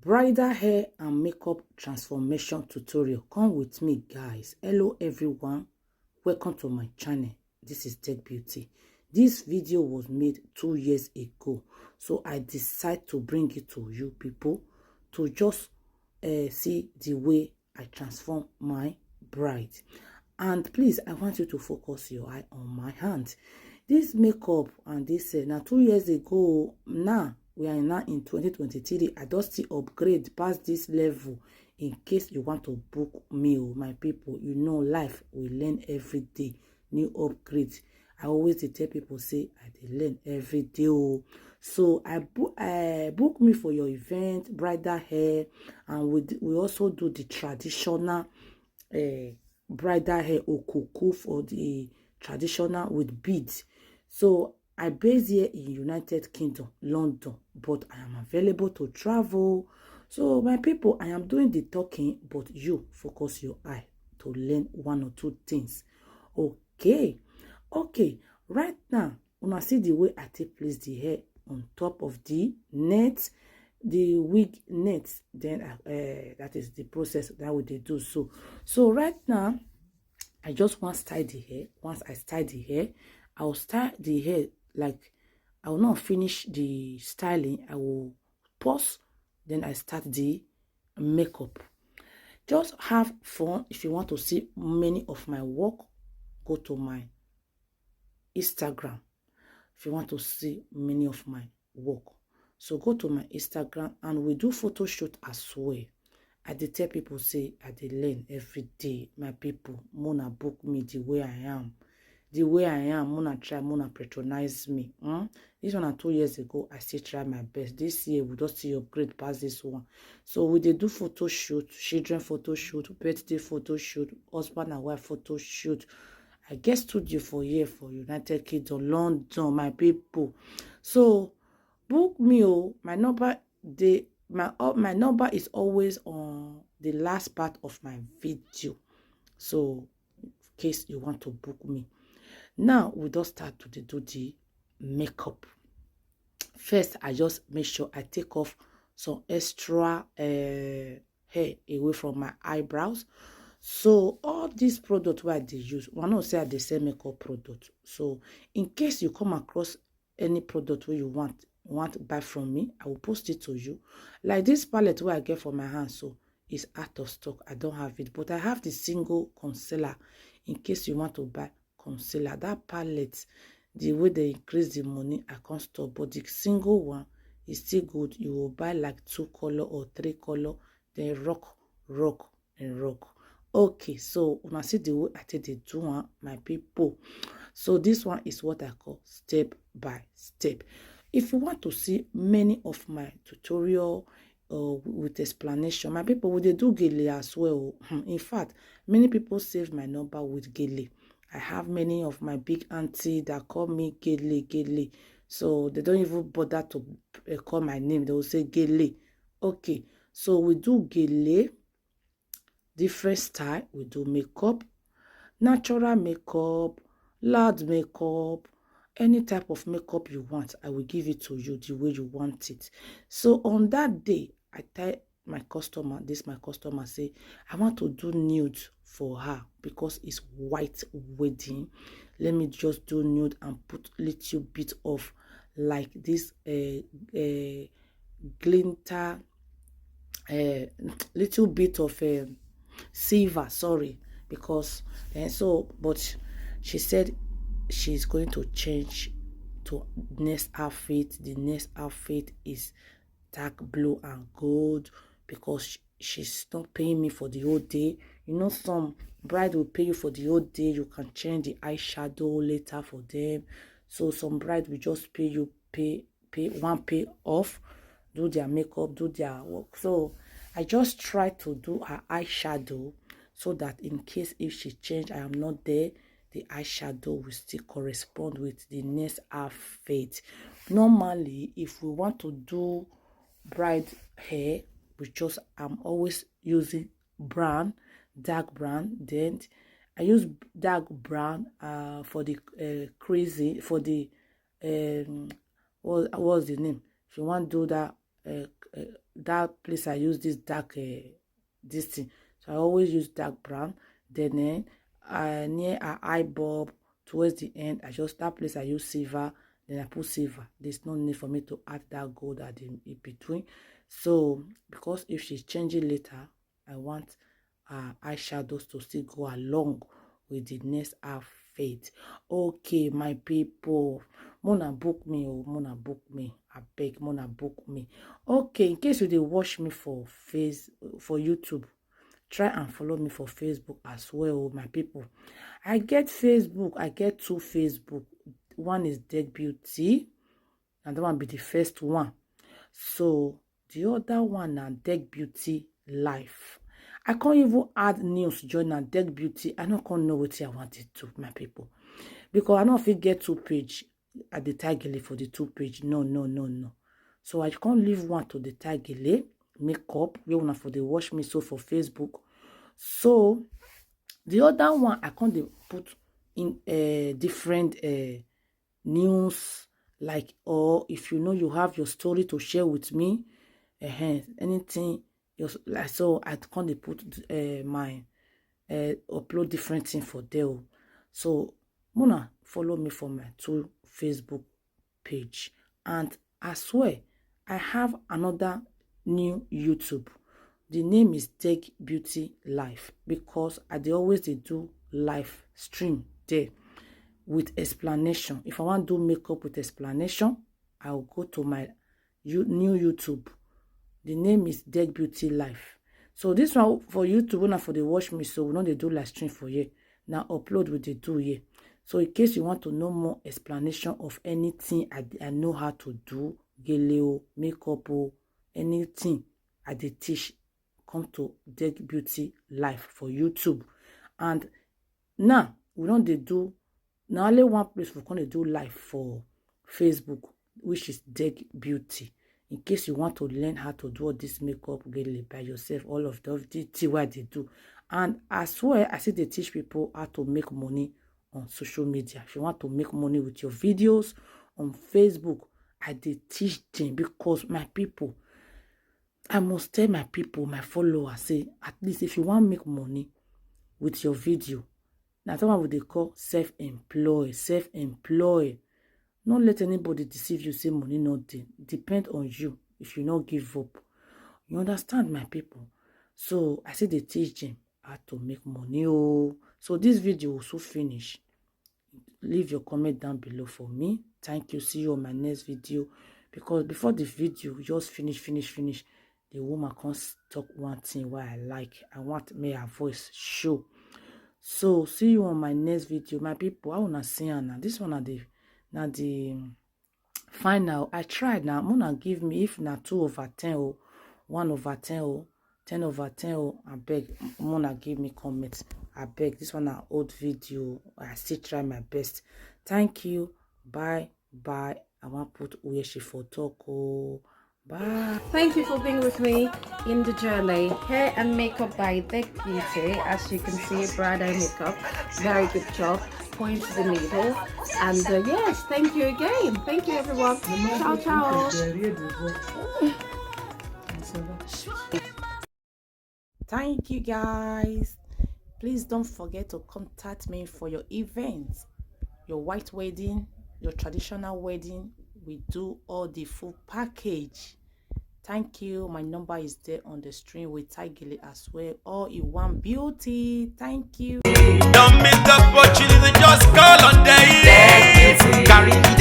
Bridal hair and makeup transformation tutorial. Come with me, guys. Hello everyone, welcome to my channel. This is Tech Beauty. This video was made 2 years ago, so I decided to bring it to you people to just see the way I transform my bride. And please, I want you to focus your eye on my hand. This makeup and this now 2 years ago, now we are now in 2023. I just still upgrade past this level in case you want to book me, my people. You know, life we learn every day, new upgrades. I always tell people, say I learn every day. So I book me for your event, bridal hair, and we also do the traditional bridal hair okuku for the traditional with beads. So I base here in United Kingdom, London, but I am available to travel. So my people, I am doing the talking, but you focus your eye to learn 1 or 2 things. Okay, right now, when I see the way I take place the hair on top of the net, the wig net, then that is the process that we do. So right now, I just want to style the hair. Once I style the hair, I will style the hair like I will not finish the styling. I will pause, then I start the makeup. Just have fun. If you want to see many of my work, go to my Instagram. If you want to see many of my work, so go to my Instagram, and we do photo shoot as well. I dey tell people, say I dey learn every day. My people, mona book me the way I am. The way I am, mona try, mona patronize me. This one 2 years ago, I still try my best. This year, we just see upgrade past this one. So we dey do photo shoot, children photo shoot, birthday photo shoot, husband and wife photo shoot. I get studio for here for United Kingdom, London, my people. So book me, my number my number is always on the last part of my video. So in case you want to book me. Now we just start to do the makeup. First, I just make sure I take off some extra hair away from my eyebrows. So all these products where they use, one not say they sell makeup product. So in case you come across any product where you want to buy from me, I will post it to you. Like this palette where I get for my hand, so it's out of stock. I don't have it, but I have the single concealer in case you want to buy concealer. That palette, the way they increase the money, I can't stop, but the single one is still good. You will buy like 2 color or 3 color, then rock. Okay, so when I see the way I take the do one, my people. So this one is what I call step by step. If you want to see many of my tutorial with explanation, my people, will they do gele as well? In fact, many people save my number with gele. I have many of my big auntie that call me gele. So they don't even bother to call my name. They will say gele. Okay, so we do gele, different style. We do makeup, natural makeup, loud makeup, any type of makeup you want. I will give it to you the way you want it. So on that day, I tell my customer, my customer say, I want to do nude for her because it's white wedding. Let me just do nude and put little bit of like this glinter, little bit of silver, sorry, because but she said she's going to change to next outfit. The next outfit is dark blue and gold because she's not paying me for the whole day. You know, some bride will pay you for the whole day. You can change the eyeshadow later for them. So some bride will just pay you pay off, do their makeup, do their work. So I just try to do her eyeshadow so that in case if she change, I am not there, the eyeshadow will still correspond with the next outfit. Normally, if we want to do bride hair, I'm always using brown, dark brown. Then I use dark brown for the crazy, for the what's the name? If you want to do that that place I use this dark this thing. So I always use dark brown. Then near our eye bulb towards the end, that place I use silver. Then I put silver. There's no need for me to add that gold at in between. So because if she's changing later, I want eyeshadows to still go along with the next outfit. Okay, my people, Mona book me, oh, Mona book me. I beg, Mona book me. Okay, in case you dey watch me for YouTube, try and follow me for Facebook as well, my people. I get Facebook. I get 2 Facebook. One is Deck Beauty, and that one be the first one. So the other one na Deck Beauty Life. I can't even add news join na Deck Beauty. I don't know what I wanted to, my people, because I don't fit get 2 page at the title for the 2 page. No. So I can't leave one to the title makeup. We wanna for the watch me so for Facebook. So the other one I can't put in different news, like, or if you know you have your story to share with me, anything like, so I can't put my upload different thing for there. So Mona follow me for my 2 Facebook page, and I swear I have another new YouTube. The name is Deck Beauty Life, because I always do live stream there with explanation. If I want to do makeup with explanation, I'll go to my new YouTube. The name is Deck Beauty Life. So this one for YouTube, when I for the watch me, so we know they do live stream for you. Now upload with the do here. So in case you want to know more explanation of anything I know how to do, geleo, makeup, anything I did teach, come to Deck Beauty Life for YouTube. And now we don't do now only one place we're going to do live for Facebook, which is Deck Beauty. In case you want to learn how to do all this makeup really by yourself, all of the things what they do. And I swear, I see they teach people how to make money on social media. If you want to make money with your videos on Facebook, I did teach them, because my people, I must tell my people, my followers, say, at least if you want to make money with your video, now that's what they call self-employed. Don't let anybody deceive you, say money not there. Depend on you if you not give up. You understand, my people? So I say they teach them how to make money. Oh, so this video will so finish. Leave your comment down below for me. Thank you. See you on my next video. Because before the video just finish, the woman can't talk one thing where I like. I want me her voice show. So see you on my next video, my people. I wanna see her now. This one are the final. I tried now. I'm gonna give me, if not 2/10 or 1/10 or 10/10 or I beg. I'm gonna give me comments. I beg. This one an old video. I still try my best. Thank you. Bye. I want to put where she for talk. Oh, bye. Thank you for being with me in the journey. Hair and makeup by Deck Beauty. As you can see, bridal makeup. Very good job. Point to the needle. And yes, thank you again. Thank you, everyone. Ciao. Thank you, guys. Please don't forget to contact me for your events, your white wedding, your traditional wedding. We do all the full package. Thank you. My number is there on the screen with Tigili as well. All in one beauty. Thank you. Don't miss the opportunity, just call on day. Carry the